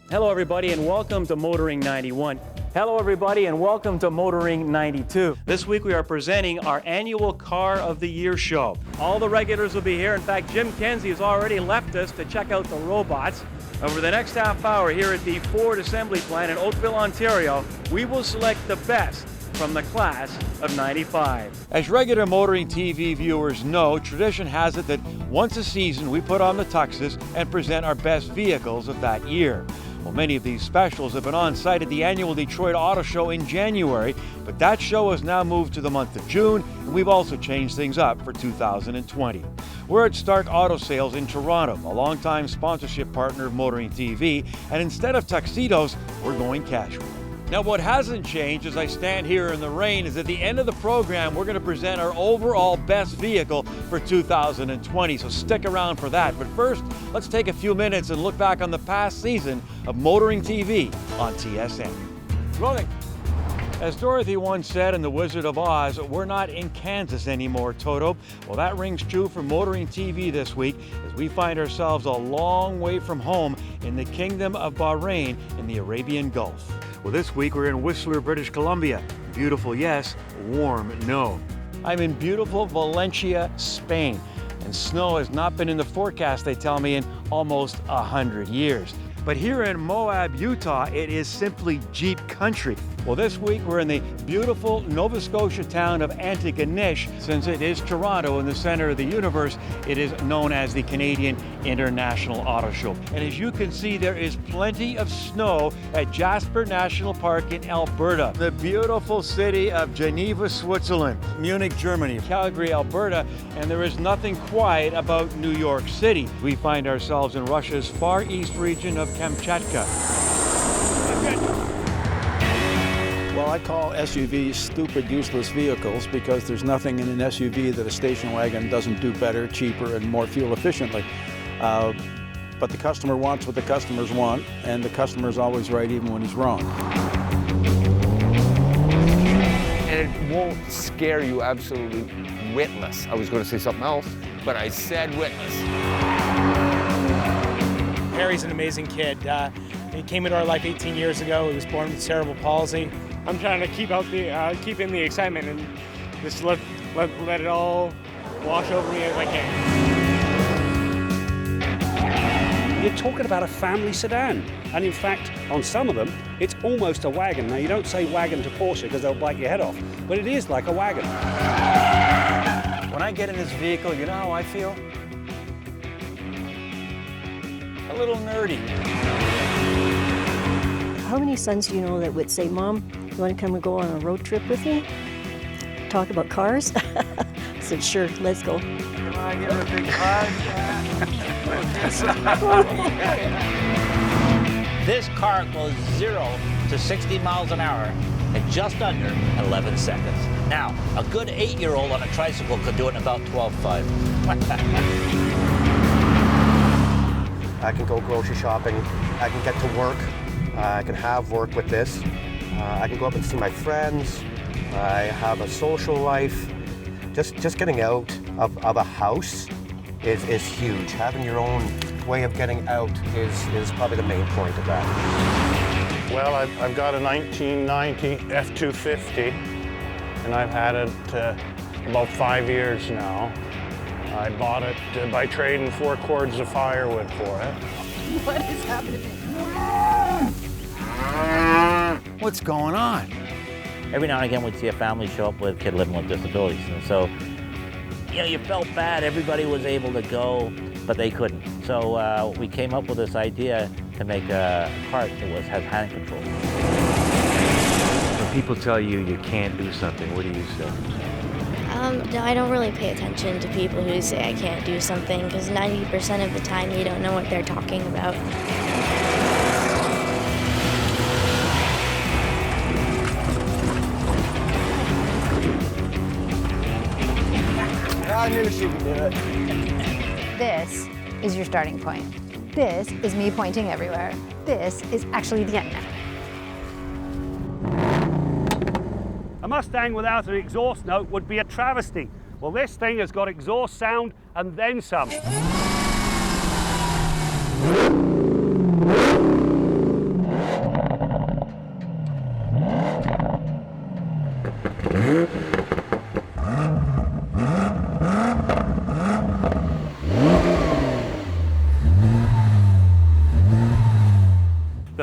Hello everybody and welcome to Motoring 91. Hello everybody and welcome to Motoring 92. This week we are presenting our annual Car of the Year show. All the regulars will be here. In fact, Jim Kenzie has already left us to check out the robots. Over the next half hour here at the Ford Assembly Plant in Oakville, Ontario, we will select the best from the class of 95. As regular Motoring TV viewers know, tradition has it that once a season we put on the tuxes and present our best vehicles of that year. Well, many of these specials have been on site at the annual Detroit Auto Show in January, but that show has now moved to the month of June, and we've also changed things up for 2020. We're at Start Auto Sales in Toronto, a longtime sponsorship partner of Motoring TV, and instead of tuxedos, we're going casual. Now, what hasn't changed as I stand here in the rain is at the end of the program, we're going to present our overall best vehicle for 2020, so stick around for that. But first, let's take a few minutes and look back on the past season of Motoring TV on TSN. Rolling. As Dorothy once said in The Wizard of Oz, we're not in Kansas anymore, Toto. Well, that rings true for Motoring TV this week as we find ourselves a long way from home in the Kingdom of Bahrain in the Arabian Gulf. Well, this week we're in Whistler, British Columbia. Beautiful, yes. Warm, no. I'm in beautiful Valencia, Spain. And snow has not been in the forecast, they tell me, in almost 100 years. But here in Moab, Utah, it is simply Jeep country. Well, this week we're in the beautiful Nova Scotia town of Antigonish. Since it is Toronto in the center of the universe, it is known as the Canadian International Auto Show. And as you can see, there is plenty of snow at Jasper National Park in Alberta, the beautiful city of Geneva, Switzerland, Munich, Germany, Calgary, Alberta, and there is nothing quiet about New York City. We find ourselves in Russia's far east region of Kamchatka. Well, I call SUVs stupid, useless vehicles because there's nothing in an SUV that a station wagon doesn't do better, cheaper, and more fuel efficiently. But the customer wants what the customers want, and the customer's always right even when he's wrong. And it won't scare you absolutely witless. I was going to say something else, but I said witless. Harry's an amazing kid. He came into our life 18 years ago. He was born with cerebral palsy. I'm trying to keep in the excitement and just let it all wash over me as I can. You're talking about a family sedan, and in fact, on some of them, it's almost a wagon. Now, you don't say wagon to Porsche because they'll bite your head off, but it is like a wagon. When I get in this vehicle, you know how I feel? A little nerdy. How many sons do you know that would say, Mom, you want to come and go on a road trip with me? Talk about cars? I said, sure, let's go. Come on, give her a big hug. This car goes 0 to 60 miles an hour in just under 11 seconds. Now, a good 8-year-old on a tricycle could do it in about 12.5. I can go grocery shopping, I can get to work, I can have work with this, I can go up and see my friends, I have a social life. Just getting out of a house is huge. Having your own way of getting out is probably the main point of that. Well, I've got a 1990 F250, and I've had it about 5 years now. I bought it by trading 4 cords of firewood for it. What is happening? What's going on? Every now and again, we'd see a family show up with a kid living with disabilities. And so, you felt bad. Everybody was able to go, but they couldn't. So we came up with this idea to make a cart that has hand control. When people tell you you can't do something, what do you say? No, I don't really pay attention to people who say I can't do something because 90% of the time you don't know what they're talking about. I knew she could do it. This is your starting point. This is me pointing everywhere. This is actually the end now. A Mustang without an exhaust note would be a travesty. Well, this thing has got exhaust sound and then some.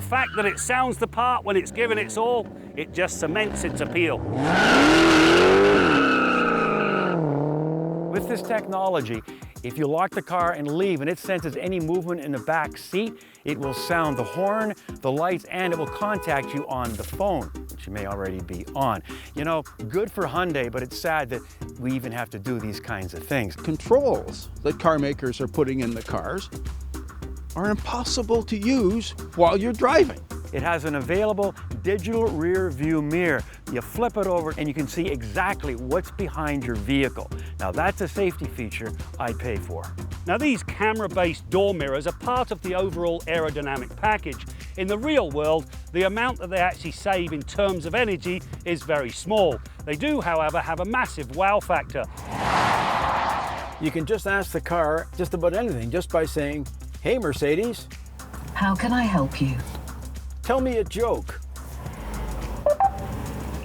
fact that it sounds the part when it's given its all, it just cements its appeal. With this technology, if you lock the car and leave and it senses any movement in the back seat, it will sound the horn, the lights, and it will contact you on the phone, which you may already be on. You know, good for Hyundai, but it's sad that we even have to do these kinds of things. Controls that car makers are putting in the cars are impossible to use while you're driving. It has an available digital rear view mirror. You flip it over and you can see exactly what's behind your vehicle. Now that's a safety feature I'd pay for. Now these camera-based door mirrors are part of the overall aerodynamic package. In the real world, the amount that they actually save in terms of energy is very small. They do, however, have a massive wow factor. You can just ask the car just about anything just by saying, "Hey Mercedes, how can I help you? Tell me a joke."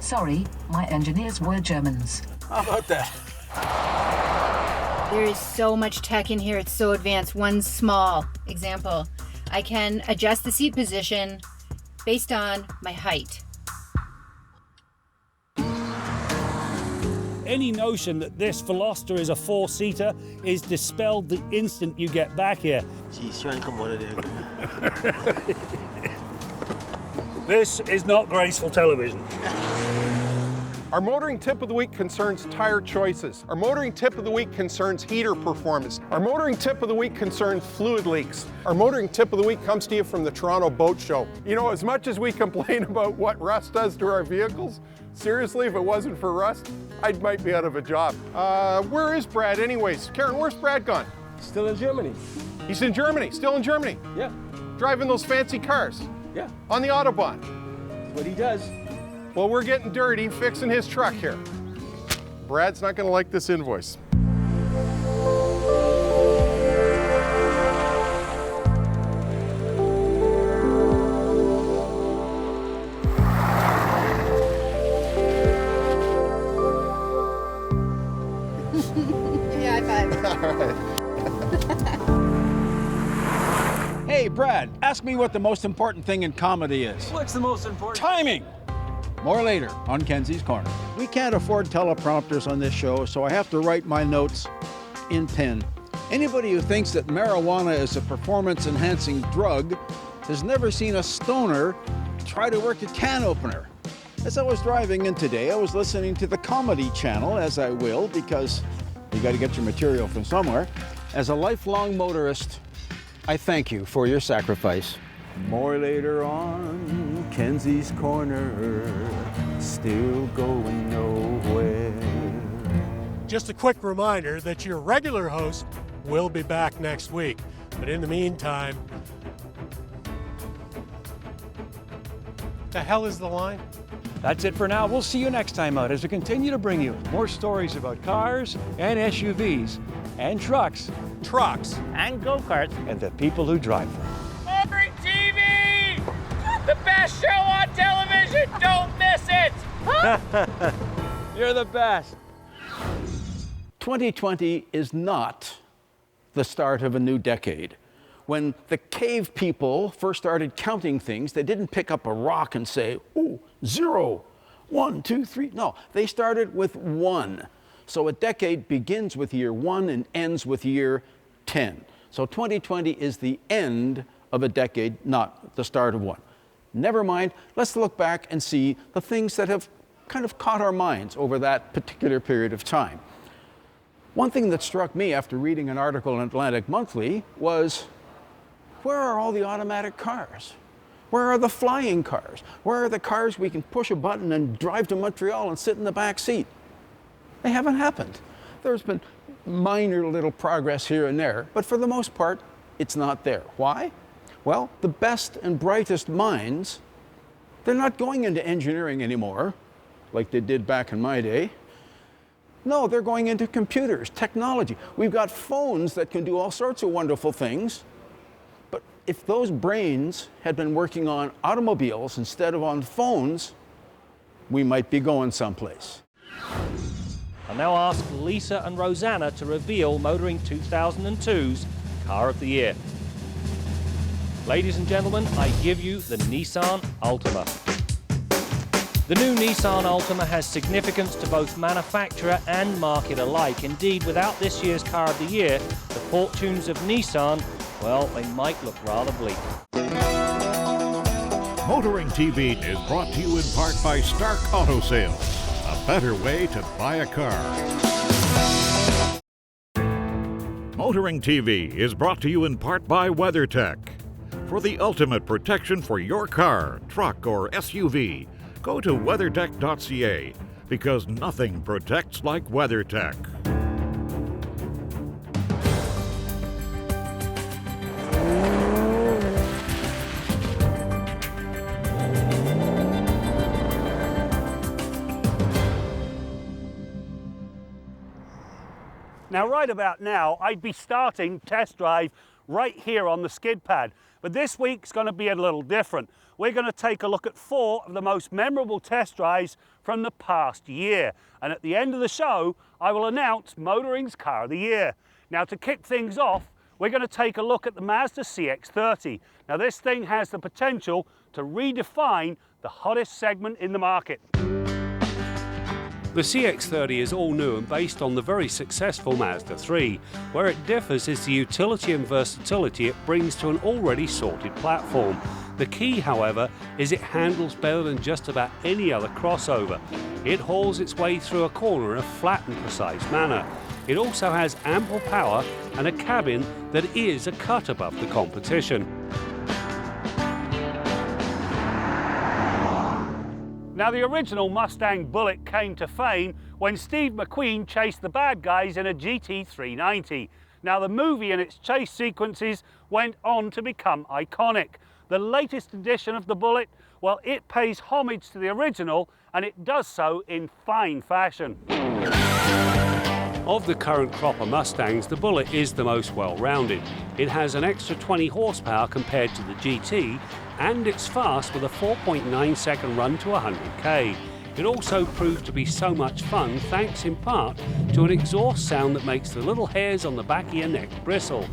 Sorry, my engineers were Germans. How about that? There is so much tech in here, it's so advanced. One small example, I can adjust the seat position based on my height. Any notion that this Veloster is a four-seater is dispelled the instant you get back here. This is not graceful television. Our motoring tip of the week concerns tire choices. Our motoring tip of the week concerns heater performance. Our motoring tip of the week concerns fluid leaks. Our motoring tip of the week comes to you from the Toronto Boat Show. You know, as much as we complain about what rust does to our vehicles, seriously, if it wasn't for rust, I might be out of a job. Where is Brad anyways? Karen, where's Brad gone? Still in Germany. He's in Germany, still in Germany? Yeah. Driving those fancy cars? Yeah. On the Autobahn? That's what he does. Well, we're getting dirty fixing his truck here. Brad's not gonna like this invoice. Yeah, high five. All right. Hey Brad, ask me what the most important thing in comedy is. What's the most important? Timing! More later on Kenzie's Corner. We can't afford teleprompters on this show, so I have to write my notes in pen. Anybody who thinks that marijuana is a performance-enhancing drug has never seen a stoner try to work a can opener. As I was driving in today, I was listening to the Comedy Channel, as I will, because you got to get your material from somewhere. As a lifelong motorist, I thank you for your sacrifice. More later on, Kenzie's Corner, still going nowhere. Just a quick reminder that your regular host will be back next week. But in the meantime, the hell is the line? That's it for now. We'll see you next time out as we continue to bring you more stories about cars and SUVs and trucks. And go-karts. And the people who drive them. Motoring TV! The best show on television! Don't miss it! You're the best. 2020 is not the start of a new decade. When the cave people first started counting things, they didn't pick up a rock and say, "Oh, 0, 1, 2, 3. No, they started with 1. So a decade begins with year 1 and ends with year 10. So 2020 is the end of a decade, not the start of one. Never mind, let's look back and see the things that have kind of caught our minds over that particular period of time. One thing that struck me after reading an article in Atlantic Monthly was, where are all the automatic cars? Where are the flying cars? Where are the cars we can push a button and drive to Montreal and sit in the back seat? They haven't happened. There's been minor little progress here and there, but for the most part, it's not there. Why? Well, the best and brightest minds, they're not going into engineering anymore, like they did back in my day. No, they're going into computers, technology. We've got phones that can do all sorts of wonderful things. But if those brains had been working on automobiles instead of on phones, we might be going someplace. I'll now ask Lisa and Rosanna to reveal Motoring 2002's Car of the Year. Ladies and gentlemen, I give you the Nissan Altima. The new Nissan Altima has significance to both manufacturer and market alike. Indeed, without this year's Car of the Year, the fortunes of Nissan, well, they might look rather bleak. Motoring TV is brought to you in part by Stark Auto Sales, a better way to buy a car. Motoring TV is brought to you in part by WeatherTech. For the ultimate protection for your car, truck, or SUV, go to weathertech.ca, because nothing protects like WeatherTech. Now, right about now, I'd be starting test drive right here on the skid pad. But this week's going to be a little different. We're going to take a look at 4 of the most memorable test drives from the past year. And at the end of the show, I will announce Motoring's Car of the Year. Now, to kick things off, we're going to take a look at the Mazda CX-30. Now, this thing has the potential to redefine the hottest segment in the market. The CX-30 is all new and based on the very successful Mazda 3. Where it differs is the utility and versatility it brings to an already sorted platform. The key, however, is it handles better than just about any other crossover. It hauls its way through a corner in a flat and precise manner. It also has ample power and a cabin that is a cut above the competition. Now, the original Mustang Bullitt came to fame when Steve McQueen chased the bad guys in a GT390. Now, the movie and its chase sequences went on to become iconic. The latest edition of the Bullitt, well, it pays homage to the original, and it does so in fine fashion. Of the current crop of Mustangs, the Bullitt is the most well-rounded. It has an extra 20 horsepower compared to the GT, and it's fast with a 4.9-second run to 100k. It also proved to be so much fun thanks in part to an exhaust sound that makes the little hairs on the back of your neck bristle.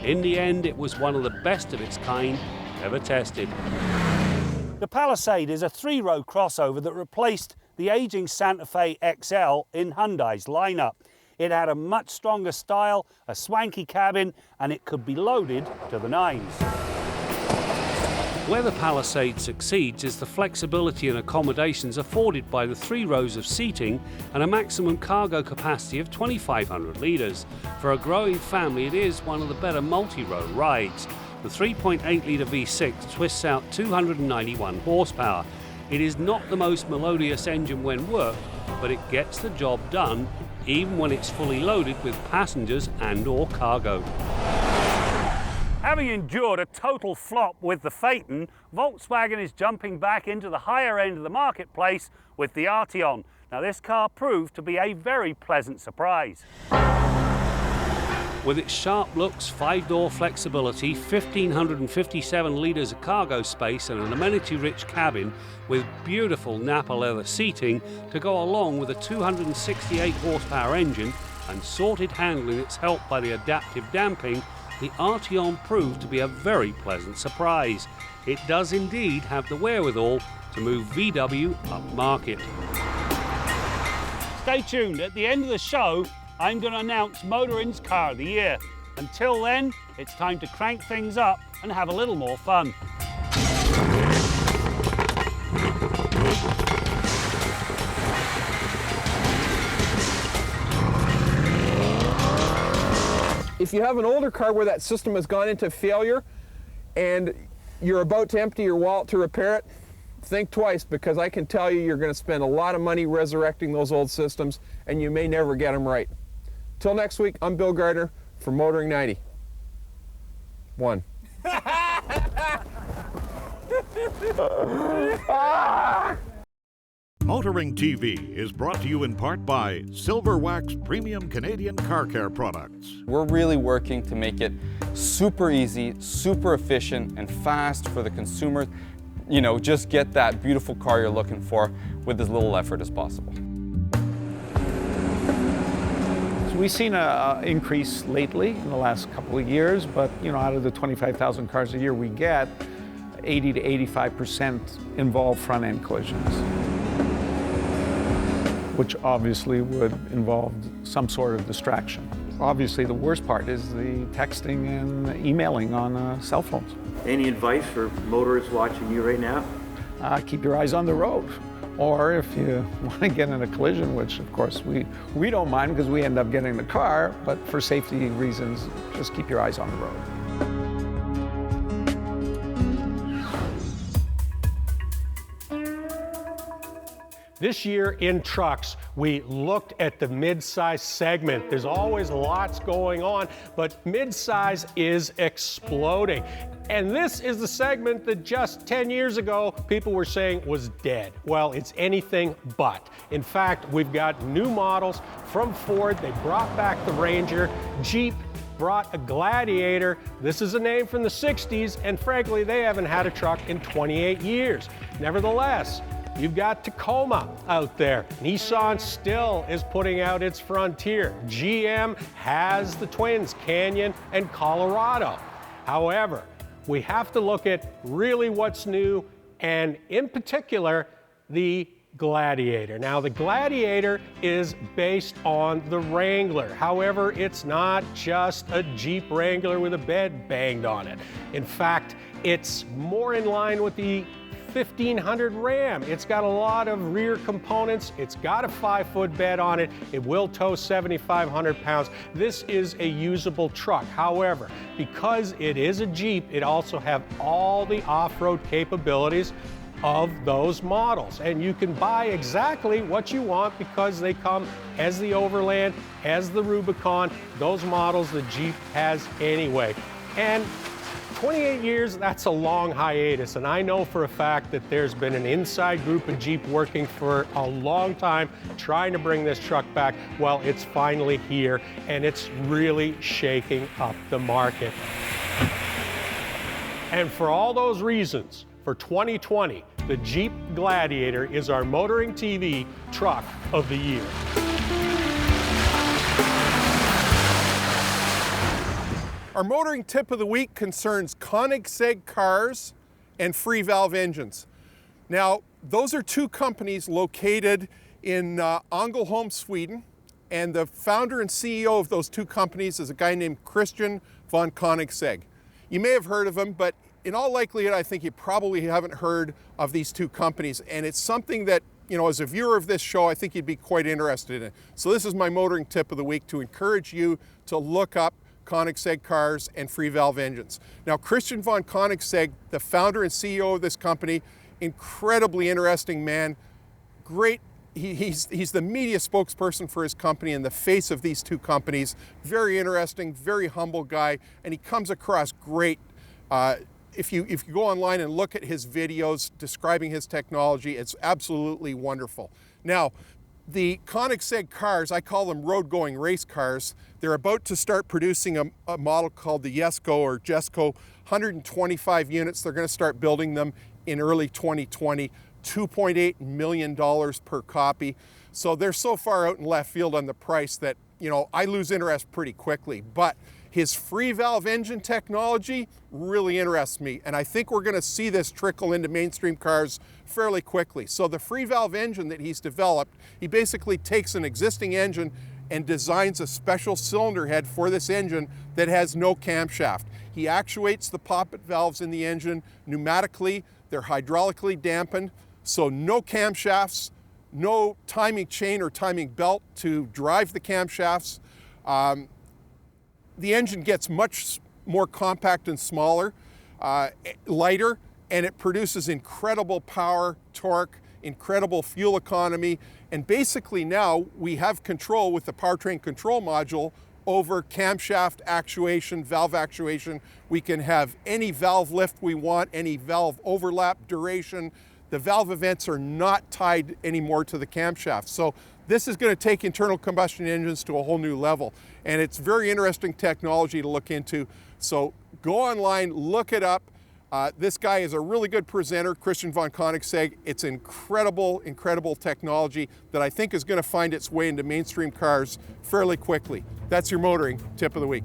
In the end, it was one of the best of its kind ever tested. The Palisade is a 3-row crossover that replaced the aging Santa Fe XL in Hyundai's lineup. It had a much stronger style, a swanky cabin, and it could be loaded to the nines. Where the Palisade succeeds is the flexibility and accommodations afforded by the 3 rows of seating and a maximum cargo capacity of 2,500 litres. For a growing family, it is one of the better multi-row rides. The 3.8-litre V6 twists out 291 horsepower. It is not the most melodious engine when worked, but it gets the job done, even when it's fully loaded with passengers and/or cargo. Having endured a total flop with the Phaeton, Volkswagen is jumping back into the higher end of the marketplace with the Arteon. Now, this car proved to be a very pleasant surprise. With its sharp looks, 5-door flexibility, 1,557 litres of cargo space and an amenity-rich cabin with beautiful Napa leather seating to go along with a 268 horsepower engine and sorted handling that's helped by the adaptive damping, the Arteon proved to be a very pleasant surprise. It does indeed have the wherewithal to move VW upmarket. Stay tuned. At the end of the show, I'm going to announce Motoring's Car of the Year. Until then, it's time to crank things up and have a little more fun. If you have an older car where that system has gone into failure and you're about to empty your wallet to repair it, think twice, because I can tell you you're going to spend a lot of money resurrecting those old systems and you may never get them right. Till next week, I'm Bill Gardner for Motoring 90. Motoring TV is brought to you in part by Silver Wax Premium Canadian Car Care Products. We're really working to make it super easy, super efficient, and fast for the consumer. You know, just get that beautiful car you're looking for with as little effort as possible. we've seen an increase lately in the last couple of years, but out of the 25,000 cars a year we get, 80 to 85% involve front-end collisions, which obviously would involve some sort of distraction. Obviously, the worst part is the texting and emailing on cell phones. Any advice for motorists watching you right now? Keep your eyes on the road. Or if you want to get in a collision, which of course we don't mind because we end up getting in the car, but for safety reasons, just keep your eyes on the road. This year in trucks, we looked at the mid-size segment. There's always lots going on, but mid-size is exploding. And this is the segment that just 10 years ago, people were saying was dead. Well, it's anything but. In fact, we've got new models from Ford. They brought back the Ranger. Jeep brought a Gladiator. This is a name from the 60s, and frankly, they haven't had a truck in 28 years. Nevertheless, you've got Tacoma out there. Nissan still is putting out its Frontier. GM has the twins, Canyon and Colorado. However, we have to look at really what's new, and in particular, the Gladiator. Now, the Gladiator is based on the Wrangler. However, it's not just a Jeep Wrangler with a bed banged on it. In fact, it's more in line with the 1500 Ram. It's got a lot of rear components. It's got a 5-foot bed on it. It will tow 7,500 pounds. This is a usable truck. However, because it is a Jeep, it also has all the off-road capabilities of those models. And you can buy exactly what you want because they come as the Overland, as the Rubicon, those models the Jeep has anyway. And 28 years, that's a long hiatus, and I know for a fact that there's been an inside group of Jeep working for a long time trying to bring this truck back. Well, it's finally here, and it's really shaking up the market. And for all those reasons, for 2020, the Jeep Gladiator is our Motoring TV Truck of the Year. Our motoring tip of the week concerns Koenigsegg cars and free valve engines. Now, those are two companies located in Ängelholm, Sweden, and the founder and CEO of those two companies is a guy named Christian von Koenigsegg. You may have heard of him, but in all likelihood, I think you probably haven't heard of these two companies, and it's something that, as a viewer of this show, I think you'd be quite interested in. So this is my motoring tip of the week to encourage you to look up Koenigsegg cars and free valve engines. Now, Christian von Koenigsegg, the founder and CEO of this company, incredibly interesting man, great. He's the media spokesperson for his company and the face of these two companies. Very interesting, very humble guy, and he comes across great. If you go online and look at his videos describing his technology, it's absolutely wonderful. Now, the Koenigsegg cars, I call them road-going race cars. They're about to start producing a model called the Jesko or Jesko, 125 units. They're going to start building them in early 2020, $2.8 million per copy. So they're so far out in left field on the price that, I lose interest pretty quickly. But his free valve engine technology really interests me, and I think we're going to see this trickle into mainstream cars fairly quickly. So the free valve engine that he's developed, he basically takes an existing engine and designs a special cylinder head for this engine that has no camshaft. He actuates the poppet valves in the engine pneumatically. They're hydraulically dampened, so no camshafts, no timing chain or timing belt to drive the camshafts. The engine gets much more compact and smaller, lighter, and it produces incredible power, torque, incredible fuel economy, and basically now we have control with the powertrain control module over camshaft actuation, valve actuation. We can have any valve lift we want, any valve overlap duration. The valve events are not tied anymore to the camshaft. So this is going to take internal combustion engines to a whole new level. And it's very interesting technology to look into. So go online, look it up. This guy is a really good presenter, Christian von Koenigsegg. It's incredible, incredible technology that I think is going to find its way into mainstream cars fairly quickly. That's your motoring tip of the week.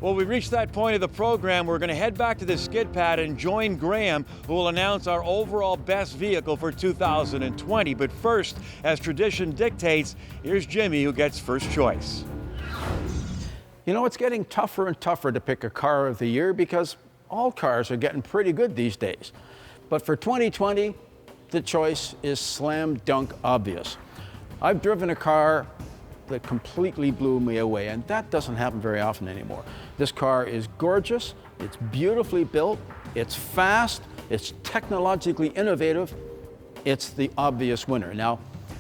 Well, we've reached that point of the program. We're going to head back to the skid pad and join Graham, who will announce our overall best vehicle for 2020. But first, as tradition dictates, here's Jimmy, who gets first choice. You know, it's getting tougher and tougher to pick a car of the year because all cars are getting pretty good these days. But for 2020, the choice is slam dunk obvious. I've driven a car that completely blew me away, and that doesn't happen very often anymore. This car is gorgeous, it's beautifully built, it's fast, it's technologically innovative, it's the obvious winner. Now,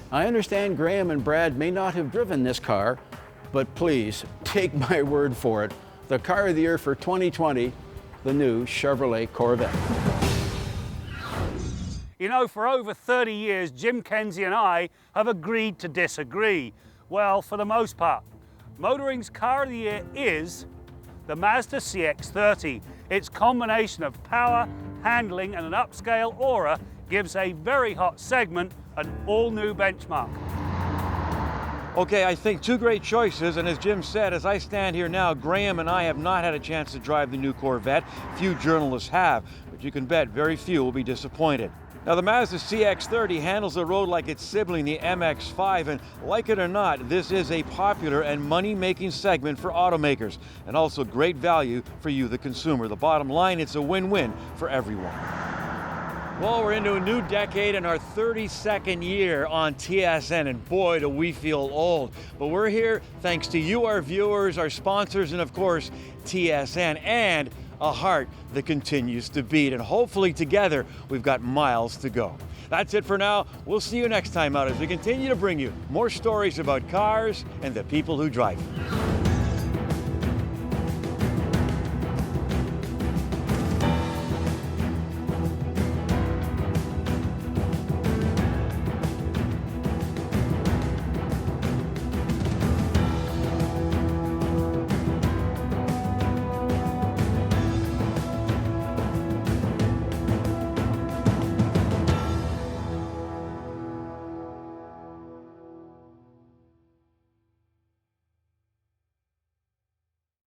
I understand Graham and Brad may not have driven this car, but please take my word for it. The car of the year for 2020, the new Chevrolet Corvette. You know, for over 30 years, Jim Kenzie and I have agreed to disagree. Well, for the most part. Motoring's car of the year is the Mazda CX-30. Its combination of power, handling and an upscale aura gives a very hot segment an all-new benchmark. Okay, I think two great choices, and as Jim said, as I stand here now, Graham and I have not had a chance to drive the new Corvette. Few journalists have, but you can bet very few will be disappointed. Now, the Mazda CX-30 handles the road like its sibling, the MX-5, and like it or not, this is a popular and money-making segment for automakers, and also great value for you, the consumer. The bottom line, it's a win-win for everyone. Well, we're into a new decade and our 32nd year on TSN, and boy, do we feel old. But we're here thanks to you, our viewers, our sponsors, and of course, TSN, and a heart that continues to beat. And hopefully together, we've got miles to go. That's it for now. We'll see you next time out as we continue to bring you more stories about cars and the people who drive them.